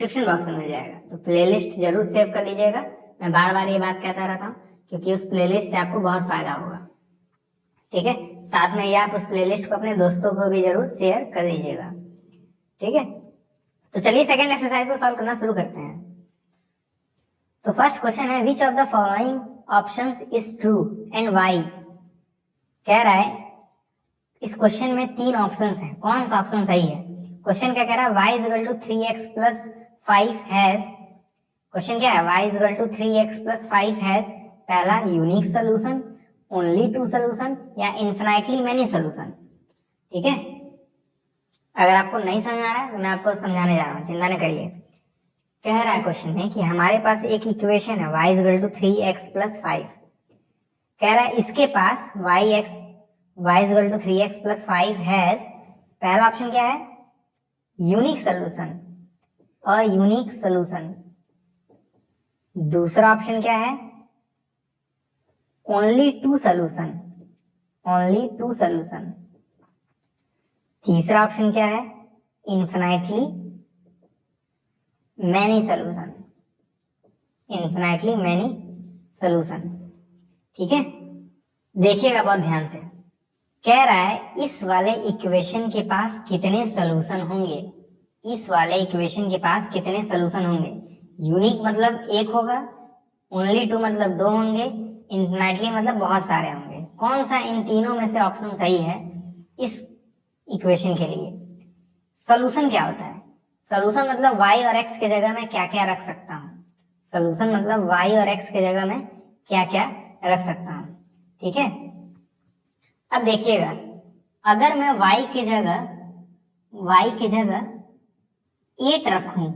Description box में मिल जाएगा। तो प्लेलिस्ट जरूर सेव कर लीजिएगा। मैं बार बार ये बात कहता रहता हूँ क्योंकि उस प्लेलिस्ट से आपको बहुत फायदा होगा। ठीक है, साथ में ये आप उस प्लेलिस्ट को अपने दोस्तों को भी जरूर शेयर कर दीजिएगा। ठीक है, तो चलिए सेकंड एक्सरसाइज को सॉल्व करना शुरू करते हैं। तो फर्स्ट क्वेश्चन है विच of the following options is true and why. कह रहा है इस क्वेश्चन में 3 ऑप्शंस हैं, कौन सा ऑप्शन सही है। क्वेश्चन क्या कह रहा है, y is equal to 3x plus 5 has, question क्या है, y is equal to 3x plus 5 has पहला यूनिक सोल्यूशन, ओनली 2 सोल्यूशन या इन्फिनाइटली मेनी सोल्यूशन। ठीक है, अगर आपको नहीं समझ आ रहा है तो मैं आपको समझाने जा रहा हूँ, चिंता न करिए। कह रहा है क्वेश्चन में कि हमारे पास एक इक्वेशन है y is equal to 3x plus 5। कह रहा है इसके पास y is equal to 3x plus 5 has, पहला ऑप्शन क्या है, यूनिक सोल्यूशन और यूनिक सोल्यूशन। दूसरा ऑप्शन क्या है, ओनली 2 सोल्यूशन, ओनली 2 सोल्यूशन। तीसरा ऑप्शन क्या है, infinitely many solution, infinitely many solution. ठीक है, देखिएगा बहुत ध्यान से। कह रहा है इस वाले इक्वेशन के पास कितने सोल्यूशन होंगे, इस वाले इक्वेशन के पास कितने सोल्यूशन होंगे। यूनिक मतलब एक होगा, ओनली 2 मतलब 2 होंगे, इन्फिनाइटली मतलब बहुत सारे होंगे। कौन सा इन तीनों में से ऑप्शन सही है इस इक्वेशन के लिए। सोल्यूशन क्या होता है, सोल्यूशन मतलब y और x के जगह में क्या क्या रख सकता हूँ, सोल्यूशन मतलब y और x के जगह में क्या क्या रख सकता हूँ। ठीक है, अब देखिएगा, अगर मैं y की जगह 8 रखूं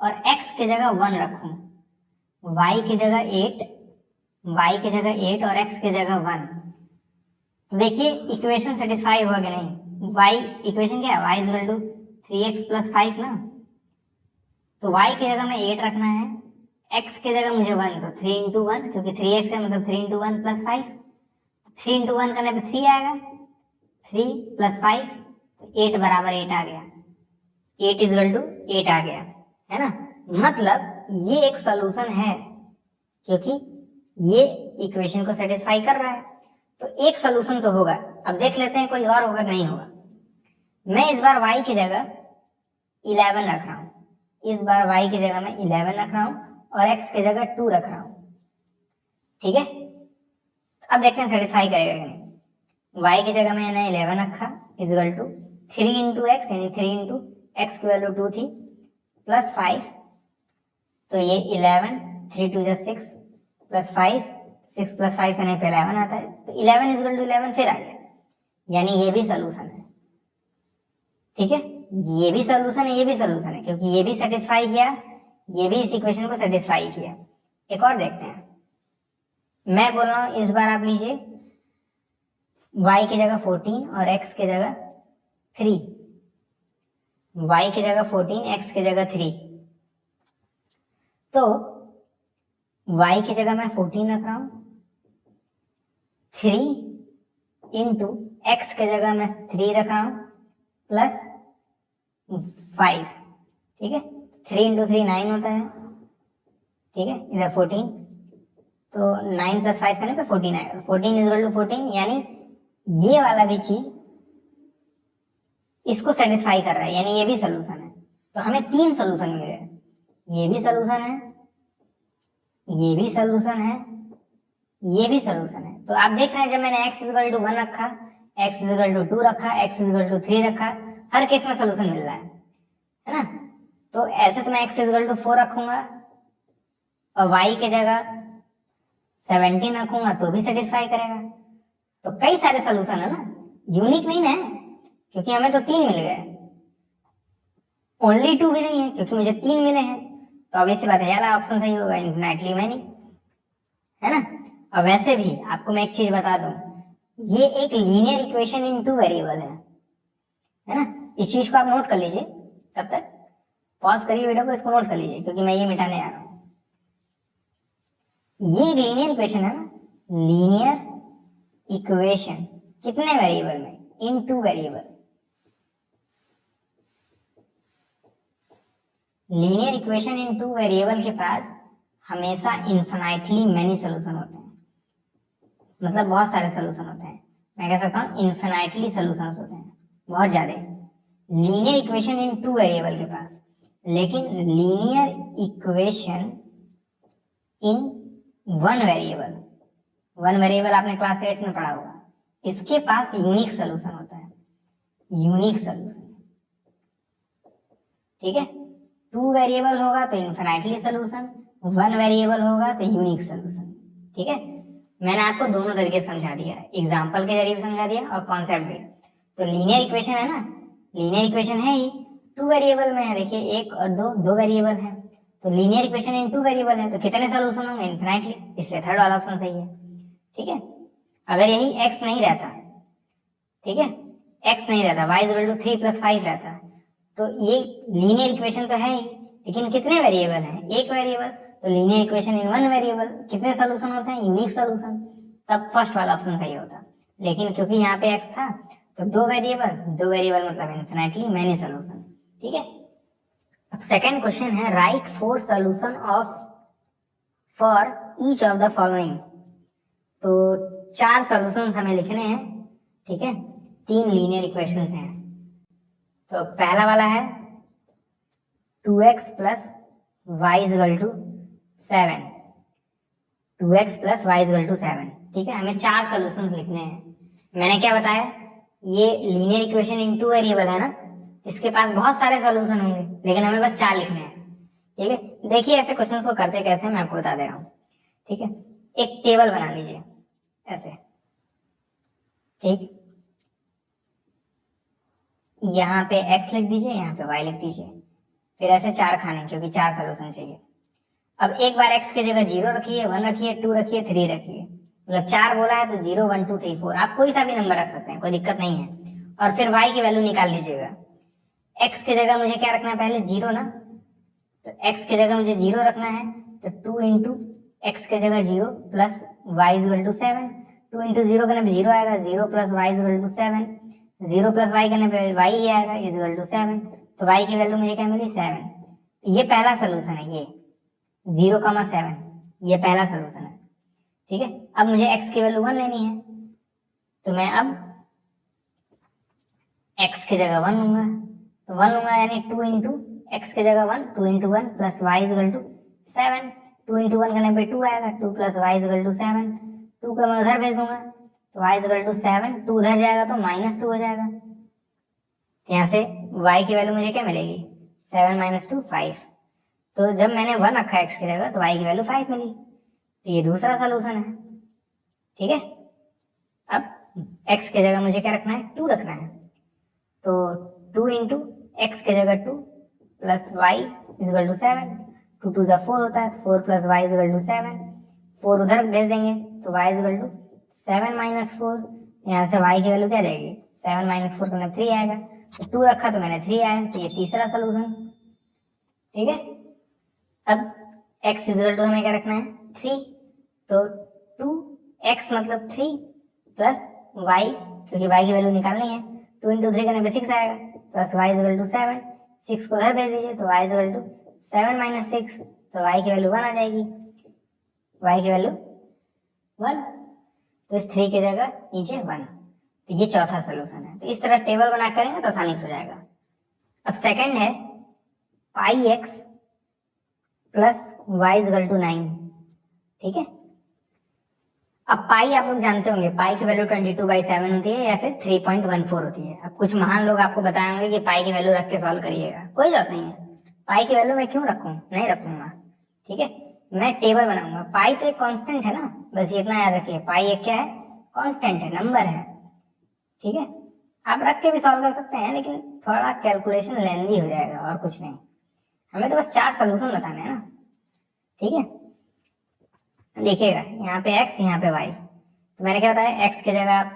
और x की जगह 1 रखूं, y की जगह 8 और x की जगह 1, तो देखिए इक्वेशन सेटिस्फाई हुआ कि नहीं। y इक्वेशन क्या है, y is equal to 3x plus 5 ना, तो y की जगह में 8 रखना है, x की जगह मुझे 1, तो 3 इंटू 1 क्योंकि 3x है मतलब 3 इंटू 1 प्लस 5, 3 इंटू 1 करने पे 3 आएगा, 3 प्लस 5 8 बराबर 8 आ गया, 8 इज इक्वल टू 8 आ गया, है ना। मतलब ये एक सोल्यूशन है क्योंकि ये इक्वेशन को सेटिस्फाई कर रहा है, तो एक सोल्यूशन तो होगा। अब देख लेते हैं कोई और होगा कि नहीं होगा। मैं इस बार y की जगह 11 रख रहा हूं, इस बार y की जगह मैं 11 रख रहा हूं और x की जगह 2 रख रहा हूं। ठीक है, अब देखते हैं सेटिस्फाई करेगा कि नहीं। y की जगह मैंने 11 रखा is equal to 3 into x, यानी 3 इंटू एक्स की वैल्यू 2 थी, प्लस 5, तो ये 11, 3 2 6 प्लस 5, 6 प्लस 5 करने पे 11 आता है, तो 11 इज इक्वल टू 11 फिर आ गया, यानी ये भी सोल्यूशन है। ठीक है, ये भी सोल्यूशन है, ये भी सोल्यूशन है क्योंकि ये भी सेटिस्फाई किया, ये भी इस इक्वेशन को सेटिस्फाई किया। एक और देखते हैं, मैं बोल रहा हूं इस बार आप लीजिए y की जगह 14 और x की जगह 3, y की जगह 14 x की जगह 3, तो y की जगह मैं 14 रख रहा हूं, 3 इंटू एक्स की जगह मैं 3 रख रहा हूं प्लस 5। ठीक है, 3 इंटू 3 9 होता है। ठीक है, इधर 14, तो 9 प्लस 5 करने पे 14 आएगा, 14 इज इक्वल टू 14, यानी ये वाला भी चीज इसको सेटिस्फाई कर रहा है, यानी ये भी सोल्यूशन है। तो हमें 3 सोल्यूशन मिल गए, ये भी सोल्यूशन है, ये भी सोल्यूशन है, ये भी सोल्यूशन है। तो आप देख रहे हैं जब मैंने x इज इक्वल टू 1 रखा, x इज इक्वल टू 2 रखा, x इज इक्वल टू 3 रखा, हर केस में सोल्यूशन मिल रहा है ना। तो ऐसे तो मैं x इज इक्वल टू 4 रखूंगा और y की जगह 17 रखूंगा तो भी सेटिस्फाई करेगा। तो कई सारे सोल्यूशन है ना, यूनिक नहीं है क्योंकि हमें तो 3 मिल गए, ओनली 2 भी नहीं है क्योंकि मुझे 3 मिले हैं, तो अब ऐसी बात है यार ऑप्शन सही होगा, इन्फिनिटली मैनी, है ना। और वैसे भी आपको मैं एक चीज बता दूं, ये एक लीनियर इक्वेशन इन 2 वेरिएबल है ना। इस चीज को आप नोट कर लीजिए, तब तक पॉज करिए वीडियो को, इसको नोट कर लीजिए क्योंकि मैं ये मिटाने आ रहा हूं। ये एक लीनियर इक्वेशन है ना, लीनियर इक्वेशन कितने वेरिएबल में, इन 2 variable. Linear equation in two variable के पास हमेशा इन्फिनाइटली मेनी सोल्यूशन होते हैं, मतलब बहुत सारे सोल्यूशन होते हैं। मैं कह सकता हूँ इन्फिनाइटली सोल्यूशंस होते हैं, बहुत ज्यादा। Linear equation in two variable के पास, लेकिन linear equation in one variable आपने क्लास 8 में पढ़ा होगा, इसके पास यूनिक सोल्यूशन होता है, यूनिक सोल्यूशन। ठीक है, टू वेरिएबल होगा तो इन्फिनाइटली सोल्यूशन, वन वेरिएबल होगा तो यूनिक सोल्यूशन। ठीक है, मैंने आपको दोनों तरीके समझा दिया, एग्जाम्पल के जरिए समझा दिया और कॉन्सेप्ट भी। तो लीनियर इक्वेशन है ना, लीनियर इक्वेशन है ही, टू वेरिएबल में है। देखिए एक और दो वेरिएबल है, तो linear equation in two variable है, तो कितने सोल्यूशन होंगे? इन्फिनाइटली, इसलिए थर्ड वाला ऑप्शन सही है। ठीक है, अगर यही x नहीं रहता, ठीक है, x नहीं रहता, y इक्वल टू 3 + 5 रहता, तो ये लीनियर इक्वेशन तो है ही, लेकिन कितने वेरिएबल हैं? एक वेरिएबल। तो linear equation in one variable, कितने सोल्यूशन होते हैं? यूनिक सोल्यूशन, तब फर्स्ट वाला ऑप्शन सही होता। लेकिन क्योंकि यहाँ पे x था तो दो वेरिएबल मतलब इन्फिनाइटली मेनी सोल्यूशन। ठीक है, अब सेकंड क्वेश्चन है, right 4 solution of for each of the following. तो 4 सॉल्यूशंस हमें लिखने हैं। ठीक है, 3 लीनियर इक्वेशंस हैं। तो पहला वाला है 2x + y = 7, 2x + y = 7। ठीक है, हमें 4 सॉल्यूशंस लिखने हैं। मैंने क्या बताया, ये linear equation in two variable है ना, इसके पास बहुत सारे सॉल्यूशन होंगे, लेकिन हमें बस 4 लिखने हैं। ठीक है, देखिए ऐसे क्वेश्चंस को करते कैसे मैं आपको बता दे रहा हूँ। ठीक है, एक टेबल बना लीजिए ऐसे। ठीक, यहाँ पे x लिख दीजिए, यहाँ पे y लिख दीजिए, फिर ऐसे 4 खाने, क्योंकि 4 सोल्यूशन चाहिए। अब एक बार x की जगह 0 रखिए, 1 रखिए, 2 रखिए, 3 रखिए, मतलब 4 बोला है तो 0 1 2 3 4, आप कोई सा भी नंबर रख सकते हैं, कोई दिक्कत नहीं है। और फिर y की वैल्यू निकाल लीजिएगा। x की जगह मुझे क्या रखना है? पहले 0 ना, तो x की जगह मुझे 0 रखना है, तो 2 × x की जगह 0 + y = 7, 2 × 0 करने पे 0 आएगा, 0 + y = 7, 0 + y करने पे y ही आएगा, = 7। तो y की वैल्यू मुझे क्या मिली? 7। ये पहला सोल्यूशन है, ये 0,7, ये पहला सोल्यूशन है। ठीक है, अब मुझे x की वैल्यू 1 लेनी है, तो मैं अब x की जगह 1 लूंगा, तो 1 लूंगा यानी 2 × x की जगह 1, 2 × 1 + y = 7, 2 × 1 करने पे 2 आएगा, 2 + y = 7, 2 को मैं उधर भेज दूंगा, तो y = 7, 2 उधर जाएगा तो -2 हो जाएगा। यहाँ से y की वैल्यू मुझे क्या मिलेगी? 7 - 2 5। तो जब मैंने 1 रखा x की जगह तो y की वैल्यू 5 मिली, तो ये दूसरा सोल्यूशन है। ठीक है, अब x की जगह मुझे क्या रखना है? 2 रखना है, तो 2 × x की जगह 2 + y = 7, 2 2 4 होता है, 4 + y = 7, 4 उधर भेज देंगे तो y = 7 - 4, यहाँ से y की वैल्यू क्या रहेगी? 7 - 4 करना 3 आएगा, तो 2 रखा तो मैंने 3 आया, तो ये तीसरा सोल्यूशन। ठीक है, अब x = हमें क्या रखना है? 3, तो 2x मतलब 3 + y, क्योंकि y की वैल्यू निकालनी है, 2 × 3 करने पे 6 आएगा, + y = 7, 6 को उधर भेज दीजिए, तो y = 7 - 6, तो y की वैल्यू 1 आ जाएगी, y की वैल्यू 1, तो इस 3 की जगह नीचे 1। तो ये चौथा सोल्यूशन है। तो इस तरह टेबल बना करेंगे तो आसानी से हो जाएगा। अब सेकंड है πx + y = 9। ठीक है, अब पाई आप लोग जानते होंगे, पाई की वैल्यू 22/7 होती है या फिर 3.14 होती है। अब कुछ महान लोग आपको बताएंगे कि पाई की वैल्यू रख के सॉल्व करिएगा, कोई जरूरत नहीं है। पाई की वैल्यू मैं क्यों रखूं? नहीं रखूंगा। ठीक है, मैं टेबल बनाऊंगा। पाई तो एक कांस्टेंट है ना, बस इतना याद रखिए, पाई एक क्या है? कांस्टेंट है, नंबर है। ठीक है, आप रख के भी सॉल्व कर सकते हैं, लेकिन थोड़ा कैलकुलेशन लेंदी हो जाएगा और कुछ नहीं। हमें तो बस 4 सोल्यूशन बताने हैं ना। ठीक है, देखिएगा यहाँ पे x, यहाँ पे y। तो मैंने क्या बताया, x की जगह आप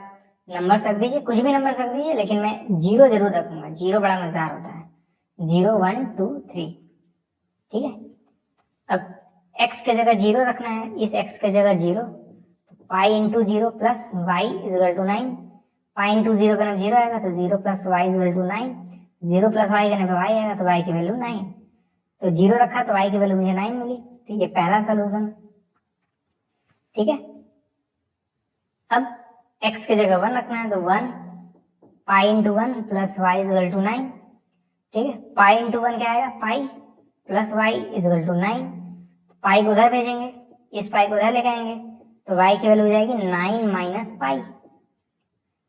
नंबर रख दीजिए, कुछ भी नंबर रख दीजिए, लेकिन मैं 0 जरूर रखूंगा। 0 बड़ा मजेदार होता है, 0 1 2 3। ठीक है, अब x की जगह 0 रखना है, इस x की जगह 0, तो पाई × 0 + y = 9, पाई × 0 करने 0 आएगा, तो 0 + y = 9, 0 + y करने पे y आएगा, तो y की वैल्यू 9। तो 0 रखा तो y की वैल्यू मुझे 9 मिली। तो ये पहला सोल्यूशन, ठीक है। अब x की जगह 1 रखना है, तो 1 pi into 1 plus y equal to 9, ठीक है। पाई इंटू 1 क्या आएगा, pi plus y equal to 9। Pi को उधर भेजेंगे, इस पाई को उधर लेके आएंगे, तो y की वैल्यू हो जाएगी 9 माइनस पाई,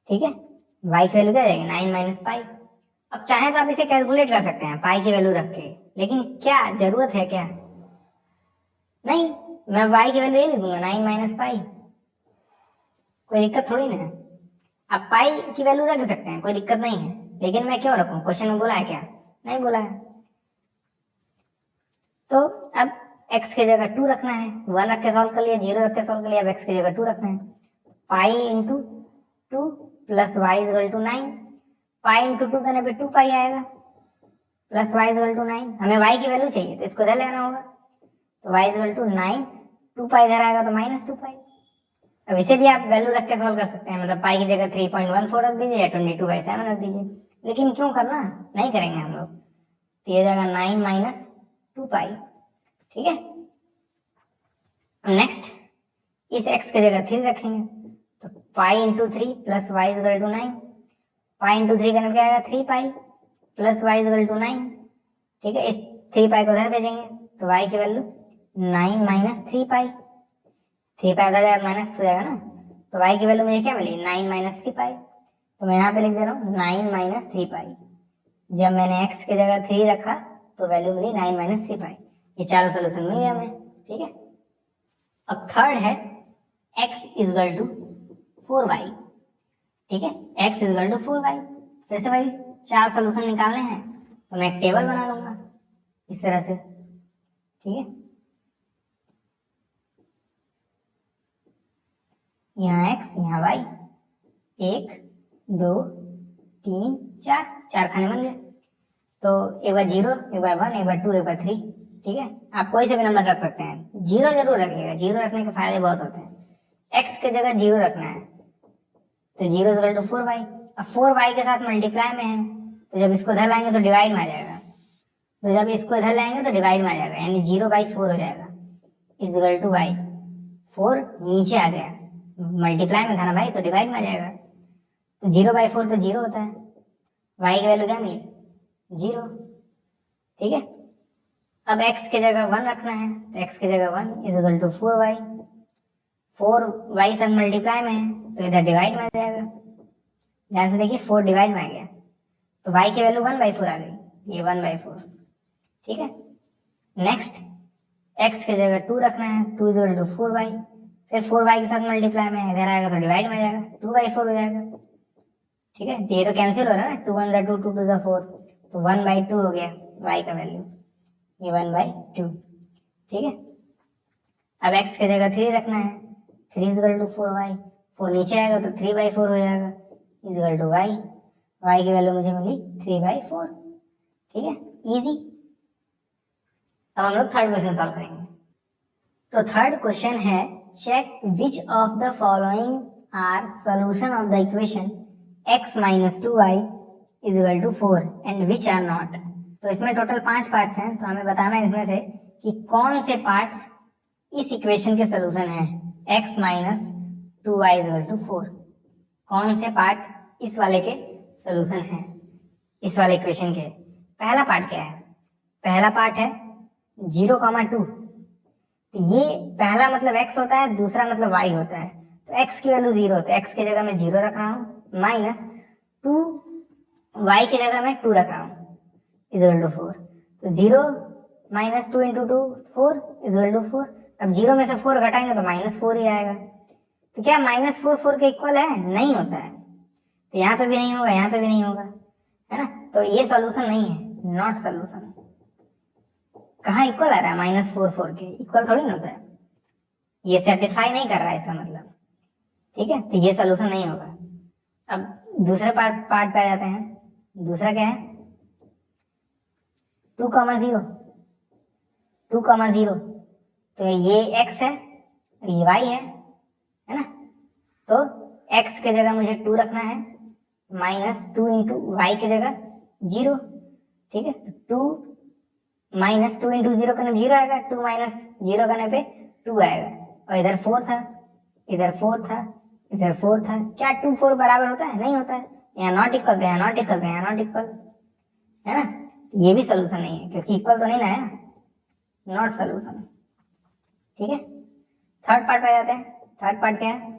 ठीक है। y की वैल्यू क्या जाएगी, 9 माइनस पाई। अब चाहे तो आप इसे कैलकुलेट कर सकते हैं पाई की वैल्यू रख के, लेकिन क्या जरूरत है क्या, नहीं। मैं y की वैल्यू ये लिखूंगा 9 माइनस पाई, कोई दिक्कत थोड़ी ना है। आप पाई की वैल्यू रख सकते हैं, कोई दिक्कत नहीं है, लेकिन मैं क्यों रखूं, क्वेश्चन में बोला है क्या, नहीं बोला है। तो अब x की जगह 2 रखना है, 1 रख के सॉल्व कर लिया, 0 रख के सॉल्व कर लिया, अब x की जगह 2 रखना है। Pi into 2 plus y equal to 9, pi into 2 करने पे 2 पाई आएगा प्लस वाई इजल टू 9। हमें y की वैल्यू चाहिए तो इसको इधर लेना होगा, तो y इजल टू 9, 2 पाई इधर आएगा तो माइनस 2 पाई। अब इसे भी आप वैल्यू रख के सॉल्व कर सकते हैं, मतलब पाई की जगह 3.14 रख दीजिए या 22/7 रख दीजिए, लेकिन क्यों करना, नहीं करेंगे हम लोग। तो ये जाएगा 9 माइनस 2 पाई, ठीक है। नेक्स्ट इस x की जगह 3 रखेंगे, तो pi into 3 plus y equal to 9, pi into 3 करने क्या आएगा 3 pi plus y equal to 9, ठीक है। इस 3 पाई को उधर भेजेंगे, तो y की वैल्यू 9 माइनस 3 पाई, 3 पाई उधर माइनस हो जाएगा ना, तो y की वैल्यू मुझे क्या मिली 9 माइनस 3 पाई। तो मैं यहाँ पे लिख दे रहा हूँ 9 माइनस 3 पाई। जब मैंने x की जगह 3 रखा तो वैल्यू मिली 9 माइनस 3 पाई। ये चारों सोल्यूशन मिल गया हमें, ठीक है। अब थर्ड है x इजल टू 4y, ठीक है। x इजल टू 4y, फिर से भाई 4 सोल्यूशन निकालने हैं, तो मैं एक टेबल बना लूंगा इस तरह से, ठीक है। यहाँ x यहाँ y, 1 2 3 4, 4 खाने बन गए। तो एक बार 0, एक बार 1, एक बार 2, एक बार 3, ठीक है। आप कोई से भी नंबर रख सकते हैं, 0 जरूर रखिएगा, 0 रखने के फायदे बहुत होते हैं। x की जगह 0 रखना है, तो 0 इक्वल टू 4y। अब 4y के साथ मल्टीप्लाई में है, तो जब इसको इधर लाएंगे तो डिवाइड में आ जाएगा, तो जब इसको इधर लाएंगे तो डिवाइड में आ जाएगा, यानी 0/4 हो जाएगा इक्वल टू y। 4 नीचे आ गया, मल्टीप्लाई में था ना भाई, तो डिवाइड में आ जाएगा, तो 0/4 तो 0 होता है, y की वैल्यू क्या मिली 0, ठीक है। अब x की जगह 1 रखना है, तो x की जगह 1 is equal to 4y। 4y साथ मल्टीप्लाई में है तो इधर डिवाइड में आ जाएगा, ध्यान से देखिए 4 डिवाइड में आ गया, तो y की वैल्यू 1/4 आ गई, ये 1/4, ठीक है। नेक्स्ट x की जगह 2 रखना है, 2 इज इक्वल टू 4y, फिर 4y के साथ मल्टीप्लाई में इधर आएगा तो डिवाइड में आ जाएगा, 2/4 हो जाएगा, ठीक है। ये तो कैंसिल हो रहा है ना, 2 1 2 2 2 4, तो 1/2 हो गया y का वैल्यू, ये 1/2, ठीक है। अब x की जगह 3 रखना है, 3 इज इक्वल टू 4y, 4 नीचे आएगा तो 3/4 हो जाएगा is equal to y, y की वैल्यू मुझे मिली 3/4, ठीक है, इजी। अब हम लोग थर्ड क्वेश्चन सॉल्व करेंगे। तो थर्ड क्वेश्चन है check which of the following are solution of the equation x minus 2y is equal to 4 and which are not. तो इसमें टोटल 5 पार्ट्स हैं, तो हमें बताना है इसमें से कि कौन से पार्ट्स इस इक्वेशन के सोल्यूशन है x minus 2y is equal to 4, कौन से पार्ट इस वाले के सोल्यूशन है, इस वाले इक्वेशन के। पहला पार्ट क्या है, पहला पार्ट है 0,2, तो ये पहला मतलब x होता है, दूसरा मतलब y होता है, तो x की वैल्यू 0, तो x की जगह मैं 0 रख रहा हूँ, माइनस 2 y की जगह मैं 2 रख रहा हूँ इज इक्वल टू 4, तो 0 minus 2 into 2 4 is equal to 4। अब 0 में से 4 घटाएंगे तो -4 ही आएगा, तो क्या -4 के इक्वल है, नहीं होता है, तो यहाँ पे भी नहीं होगा, यहाँ पे भी नहीं होगा, है ना, तो ये सॉल्यूशन नहीं है, नॉट सॉल्यूशन। कहाँ इक्वल आ रहा है, -4 के इक्वल थोड़ी ना होता है, ये सेटिस्फाई नहीं कर रहा है इसका मतलब, ठीक है, तो ये सॉल्यूशन नहीं होगा। अब दूसरे पार्ट पे आ जाते हैं, दूसरा क्या है 2,0, 2,0, तो ये x है ये y है ना, तो x के जगह मुझे 2 रखना है, माइनस 2 इंटू वाई की जगह 0, ठीक है, तो 2 माइनस 2 इंटू जीरो करने पे जीरो आएगा, 2 माइनस जीरो करने पे 2 आएगा, और इधर 4 था, इधर 4 था, इधर 4 था। क्या 2 4 बराबर होता है? नहीं होता है। यहाँ नॉट इक्वल, तो यहाँ नॉट इक्वल, तो यहाँ नॉट इक्वल, है ना। ये भी सोल्यूशन नहीं है क्योंकि इक्वल तो नहीं ना है, नॉट सोल्यूशन। ठीक है, थर्ड पार्ट पे जाते हैं। थर्ड पार्ट क्या है?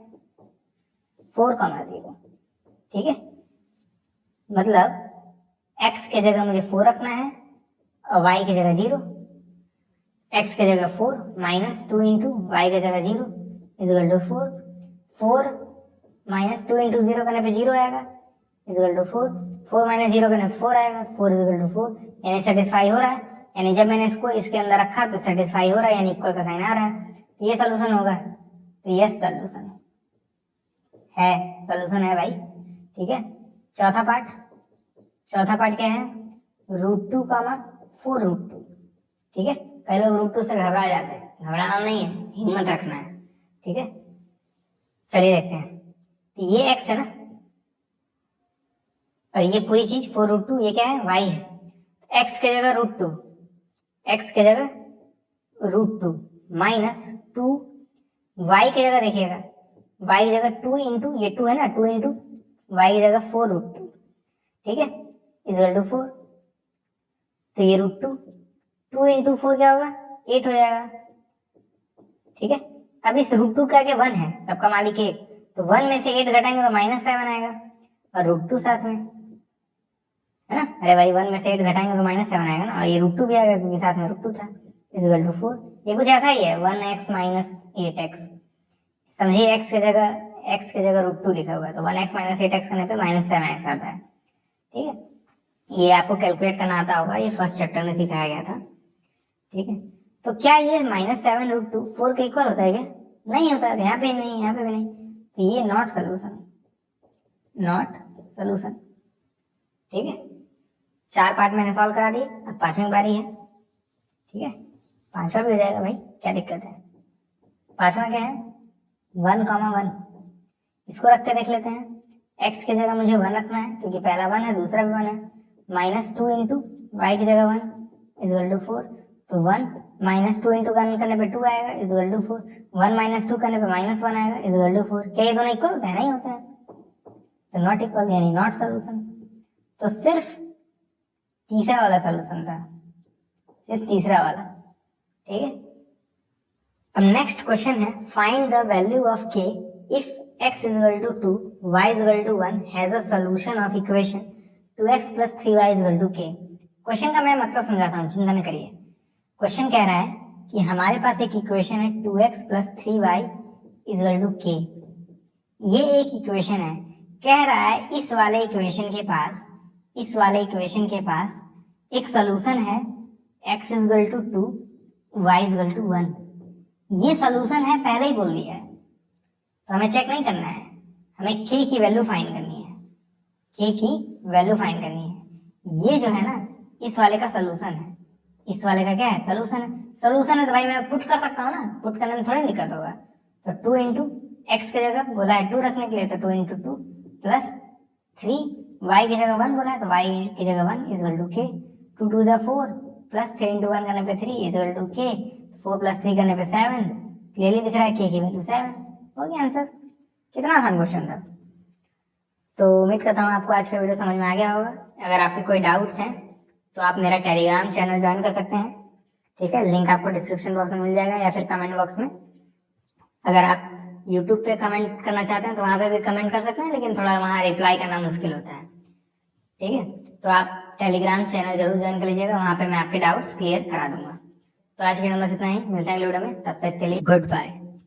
4,0। ठीक है, मतलब x के जगह मुझे 4 रखना है और y की जगह 0। x के जगह 4 माइनस 2 इंटू वाई के जगह 0 इजल टू 4। 4 माइनस 2 इंटू 0 करने पे 0 आएगा, इजल टू 4। 4 माइनस 0 करने पे 4 आएगा, 4 इजल टू 4। यानी सेटिस्फाई हो रहा है, यानी जब मैंने इसको इसके अंदर रखा तो सेटिस्फाई हो रहा है, यानी इक्वल का साइन आ रहा है, तो ये सोल्यूशन होगा। तो यस सोल्यूशन है, सोल्यूशन है भाई। ठीक है, चौथा पार्ट। चौथा पार्ट क्या है? √2, 4√2। ठीक है, कई लोग √2 से घबरा जाते हैं, घबराना नहीं है, हिम्मत रखना है। ठीक है, चलिए देखते हैं। तो ये x है ना, और ये पूरी चीज 4√2, ये क्या है? y है। x के जगह √2, x के जगह √2 माइनस 2, y की जगह देखिएगा, y की जगह 2 इंटू, ये 2 है ना, 2 इंटू y की जगह 4√2। ठीक है, इजल टू 4। तो ये √2, 2 इंटू 4 क्या होगा? 8 हो जाएगा। ठीक है, अब इस √2 का के 1 है, सबका मालिक 1, तो 1 में से 8 घटाएंगे तो -7 आएगा, और √2 साथ में है ना। अरे भाई 1 में से 8 घटाएंगे तो -7 आएगा ना, और ये √2 भी आएगा क्योंकि साथ में √2 था, इजल टू 4। ये कुछ ऐसा ही है, 1x माइनस 8x। समझिए x के जगह √2 लिखा हुआ है, तो 1x माइनस 8x करने पे -7x आता है। ठीक है, ये आपको कैलकुलेट करना आता होगा, ये फर्स्ट चैप्टर में सिखाया गया था। ठीक है, तो क्या ये -7√2 4 के इक्वल होता है क्या? नहीं होता है, यहाँ पे नहीं, यहाँ पे भी नहीं, तो ये नॉट सोल्यूशन, नॉट सोल्यूशन। ठीक है, 4 पार्ट मैंने सॉल्व करा दिए, अब 5वीं बारी है। ठीक है, 5वां भी हो जाएगा भाई, क्या दिक्कत है। 5वां क्या है? 1,1। इसको रख के देख लेते हैं। x की जगह मुझे 1 रखना है क्योंकि पहला 1 है, दूसरा भी 1 है, -2 इंटू वाई की जगह 1 इजल टू 4। तो 1 -2 इंटू करने पे 2 आएगा, इजल टू 4। 1 -2 करने पे -1 आएगा, इजल टू 4। क्या ये दोनों इक्वल होते हैं? नहीं होते हैं, तो नॉट इक्वल, यानी नॉट सोल्यूशन। तो सिर्फ तीसरा वाला सोल्यूशन था, सिर्फ तीसरा वाला। ठीक है, अब नेक्स्ट क्वेश्चन है, find the value of k if x is equal to 2, y is equal to 1 has a solution of equation 2x plus 3y is equal to k। Question का मैं मतलब समझाता हूँ, चिंता न करिए। क्वेश्चन कह रहा है कि हमारे पास एक इक्वेशन है 2x plus 3y is equal to k। ये एक इक्वेशन है, कह रहा है इस वाले इक्वेशन के पास एक सोल्यूशन है, x is equal to 2, y is equal to 1। ये सोल्यूशन है, पहले ही बोल दिया है, तो हमें चेक नहीं करना है, हमें k की वैल्यू फाइंड करनी है, k की वैल्यू फाइंड करनी है। ये जो है ना, इस वाले का सोल्यूशन है, इस वाले का क्या है? सोल्यूशन है। सोल्यूशन है तो भाई मैं पुट कर सकता हूँ ना, पुट करने में थोड़ी दिक्कत होगा। तो 2 इंटू एक्स की जगह बोला है 2 रखने के लिए, तो 2 इंटू 2 प्लस 3, वाई की जगह 1 बोला है तो वाई की जगह 1 इजल टू के। 2 2 जा 4 प्लस 3 इंटू 1 करने पे 3 इजल टू के। 4 प्लस 3 करने पे 7, क्लियरली दिख रहा है के की वैल्यू 7। हो गया आंसर। कितना आसान क्वेश्चन था। तो उम्मीद करता हूँ आपको आज का वीडियो समझ में आ गया होगा। अगर आपके कोई डाउट्स हैं तो आप मेरा टेलीग्राम चैनल ज्वाइन कर सकते हैं, ठीक है, लिंक आपको डिस्क्रिप्शन बॉक्स में मिल जाएगा या फिर कमेंट बॉक्स में। अगर आप यूट्यूब पे कमेंट करना चाहते हैं तो वहाँ पे भी कमेंट कर सकते हैं, लेकिन थोड़ा वहाँ रिप्लाई करना मुश्किल होता है, ठीक है। तो आप टेलीग्राम चैनल जरूर ज्वाइन कर लीजिएगा, वहाँ पे मैं आपके डाउट्स क्लियर करा दूंगा। तो आज की वीडियो में बस इतना ही, मिलते हैं अगले वीडियो में, तब तक के लिए गुड बाय।